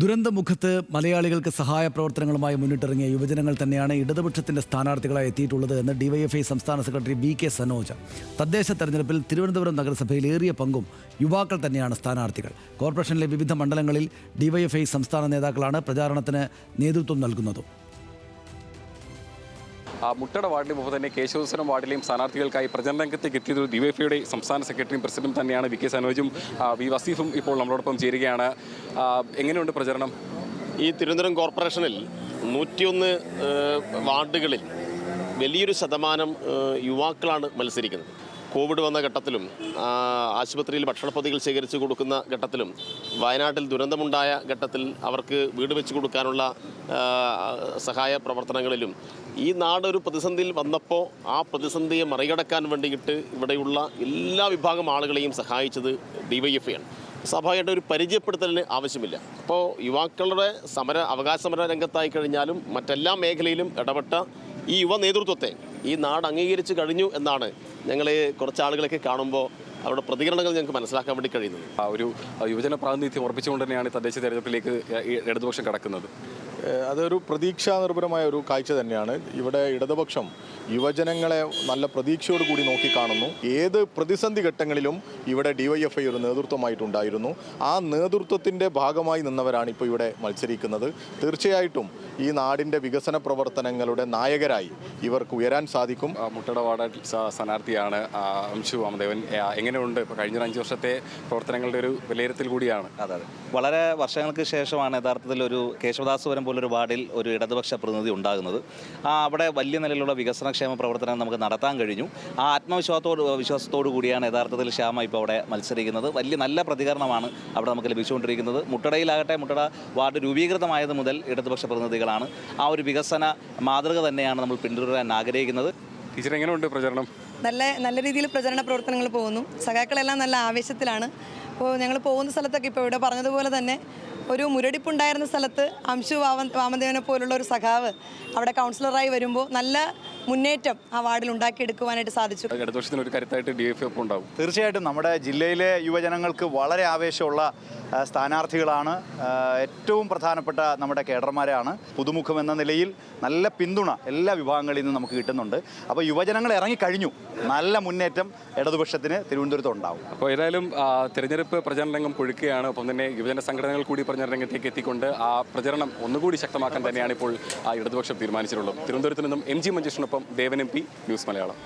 ദുരന്തമുഖത്ത് മലയാളികൾക്ക് സഹായ പ്രവർത്തനങ്ങളുമായി മുന്നിട്ടിറങ്ങിയ യുവജനങ്ങൾ തന്നെയാണ് ഇടതുപക്ഷത്തിന്റെ സ്ഥാനാർത്ഥികളായി എത്തിയിട്ടുള്ളത് എന്ന് ഡിവൈഎഫ്ഐ സംസ്ഥാന സെക്രട്ടറി വി.കെ. സനോജ്. തദ്ദേശ തെരഞ്ഞെടുപ്പിൽ തിരുവനന്തപുരം നഗരസഭയിൽ ഏറിയ പങ്കും യുവാക്കൾ തന്നെയാണ് സ്ഥാനാർത്ഥികൾ. കോർപ്പറേഷനിലെ വിവിധ മണ്ഡലങ്ങളിൽ ഡിവൈഎഫ്ഐ സംസ്ഥാന നേതാക്കളാണ് പ്രചാരണത്തിന് നേതൃത്വം നൽകുന്നതും. മുട്ടട വാർഡിലും ഒപ്പം തന്നെ കേശവസ്വരം വാർഡിലെയും സ്ഥാനാർത്ഥികൾക്കായി പ്രചരണ രംഗത്തേക്ക് എത്തിയത് ഡിവൈഎഫ്ഐയുടെ സംസ്ഥാന സെക്രട്ടറിയും പ്രസിഡന്റും തന്നെയാണ് വി.കെ. സനോജും വി. വസീഫും ഇപ്പോൾ നമ്മളോടൊപ്പം ചേരുകയാണ്. എങ്ങനെയുണ്ട് പ്രചരണം? ഈ തിരുവനന്തപുരം കോർപ്പറേഷനിൽ 101 വാർഡുകളിൽ വലിയൊരു ശതമാനം യുവാക്കളാണ് മത്സരിക്കുന്നത്. കോവിഡ് വന്ന ഘട്ടത്തിലും ആശുപത്രിയിൽ ഭക്ഷണപ്പൊതികൾ ശേഖരിച്ചു കൊടുക്കുന്ന ഘട്ടത്തിലും വയനാട്ടിൽ ദുരന്തമുണ്ടായ ഘട്ടത്തിൽ അവർക്ക് വീട് വെച്ച് കൊടുക്കാനുള്ള സഹായ പ്രവർത്തനങ്ങളിലും ഈ നാടൊരു പ്രതിസന്ധിയിൽ വന്നപ്പോൾ ആ പ്രതിസന്ധിയെ മറികടക്കാൻ വേണ്ടിയിട്ട് ഇവിടെയുള്ള എല്ലാ വിഭാഗം ആളുകളെയും സഹായിച്ചത് ഡിവൈഎഫ്ഐ ആണ്. സ്വാഭാവികമായിട്ട് ഒരു പരിചയപ്പെടുത്തലിന് ആവശ്യമില്ല. അപ്പോൾ യുവാക്കളുടെ അവകാശ സമര രംഗത്തായി കഴിഞ്ഞാലും മറ്റെല്ലാ മേഖലയിലും ഇടപെട്ട ഈ യുവ നേതൃത്വത്തെ ഈ നാട് അംഗീകരിച്ച് കഴിഞ്ഞു എന്നാണ് ഞങ്ങൾ കുറച്ച് ആളുകളൊക്കെ കാണുമ്പോൾ അവരുടെ പ്രതികരണങ്ങൾ ഞങ്ങൾക്ക് മനസ്സിലാക്കാൻ വേണ്ടി കഴിയുന്നത്. ഒരു യുവജന പ്രാതിനിധ്യം ഉറപ്പിച്ചുകൊണ്ട് തന്നെയാണ് തദ്ദേശ തെരഞ്ഞെടുപ്പിലേക്ക് ഇടതുപക്ഷം കടക്കുന്നത്. അതൊരു പ്രതീക്ഷാനിർഭരമായ ഒരു കാഴ്ച തന്നെയാണ്. ഇവിടെ ഇടതുപക്ഷം യുവജനങ്ങളെ നല്ല പ്രതീക്ഷയോടുകൂടി നോക്കിക്കാണുന്നു. ഏത് പ്രതിസന്ധി ഘട്ടങ്ങളിലും ഇവിടെ ഡിവൈഎഫ്ഐ ഒരു നേതൃത്വമായിട്ടുണ്ടായിരുന്നു. ആ നേതൃത്വത്തിൻ്റെ ഭാഗമായി നിന്നവരാണ് ഇപ്പോൾ ഇവിടെ മത്സരിക്കുന്നത്. തീർച്ചയായിട്ടും ഈ നാടിൻ്റെ വികസന പ്രവർത്തനങ്ങളുടെ നായകരായി ഇവർക്ക് ഉയരാൻ സാധിക്കും. മുട്ടട വാർഡ് സ്ഥാനാർത്ഥിയാണ് അംശു വാമദേവൻ. എങ്ങനെയുണ്ട് ഇപ്പോൾ കഴിഞ്ഞ 5 വർഷത്തെ പ്രവർത്തനങ്ങളുടെ ഒരു വിലയിരുത്തൽ കൂടിയാണ്? അതെ, വളരെ വർഷങ്ങൾക്ക് ശേഷമാണ് യഥാർത്ഥത്തിൽ ഒരു കേശവദാസപുരം പോലൊരു വാർഡിൽ ഒരു ഇടതുപക്ഷ പ്രതിനിധി ഉണ്ടാകുന്നത്. അവിടെ വലിയ നിലയിലുള്ള വികസനക്ഷേമ പ്രവർത്തനം നമുക്ക് നടത്താൻ കഴിഞ്ഞു. ആ വിശ്വാസത്തോടു കൂടിയാണ് യഥാർത്ഥത്തിൽ ശ്യാമ ഇപ്പോൾ അവിടെ മത്സരിക്കുന്നത്. നല്ല പ്രതികരണമാണ് അവിടെ നമുക്ക് ലഭിച്ചുകൊണ്ടിരിക്കുന്നത്. മുട്ടടയിലാകട്ടെ, മുട്ടട വാർഡ് രൂപീകൃതമായത് മുതൽ ഇടതുപക്ഷ പ്രതിനിധികളാണ്. ആ ഒരു വികസന മാതൃക തന്നെയാണ് നമ്മൾ പിന്തുടരാൻ ആഗ്രഹിക്കുന്നത്. ടീച്ചർ, എങ്ങനെയുണ്ട് പ്രചരണം? നല്ല രീതിയിൽ പ്രചരണ പ്രവർത്തനങ്ങൾ പോകുന്നു. സഖാക്കളെല്ലാം നല്ല ആവേശത്തിലാണ്. ഇപ്പോൾ ഞങ്ങൾ പോകുന്ന സ്ഥലത്തൊക്കെ ഇപ്പോൾ ഇവിടെ പറഞ്ഞതുപോലെ തന്നെ ഒരു മുരടിപ്പുണ്ടായിരുന്ന സ്ഥലത്ത് അംശു വാമദേവനെ പോലുള്ള ഒരു സഖാവ് അവിടെ കൗൺസിലറായി വരുമ്പോൾ നല്ല മുന്നേറ്റം ആ വാർഡിൽ ഉണ്ടാക്കിയെടുക്കുവാനായിട്ട് സാധിച്ചു. ഇടതുപക്ഷത്തിന് ഒരു കരുത്തായിട്ട് ഡിവൈഎഫ്ഐ ഒപ്പം ഉണ്ടാവും. തീർച്ചയായിട്ടും നമ്മുടെ ജില്ലയിലെ യുവജനങ്ങൾക്ക് വളരെ ആവേശമുള്ള സ്ഥാനാർത്ഥികളാണ്. ഏറ്റവും പ്രധാനപ്പെട്ട നമ്മുടെ കേഡർമാരാണ്. പുതുമുഖം എന്ന നിലയിൽ നല്ല പിന്തുണ എല്ലാ വിഭാഗങ്ങളിൽ നിന്നും നമുക്ക് കിട്ടുന്നുണ്ട്. അപ്പോൾ യുവജനങ്ങൾ ഇറങ്ങിക്കഴിഞ്ഞു. നല്ല മുന്നേറ്റം ഇടതുപക്ഷത്തിന് തിരുവനന്തപുരത്ത് ഉണ്ടാവും. അപ്പോൾ ഏതായാലും തിരഞ്ഞെടുപ്പ് പ്രചരണ രംഗം കൊഴുക്കുകയാണ്. ഒപ്പം തന്നെ യുവജന സംഘടനകൾ കൂടി പ്രചരണ രംഗത്തേക്ക് എത്തിക്കൊണ്ട് ആ പ്രചരണം ഒന്നുകൂടി ശക്തമാക്കാൻ തന്നെയാണ് ഇപ്പോൾ ഇടതുപക്ഷം തീരുമാനിച്ചിട്ടുള്ളത്. തിരുവനന്തപുരത്ത് നിന്നും MG മഞ്ജേഷിനൊപ്പം ദേവൻ MP, ന്യൂസ് മലയാളം.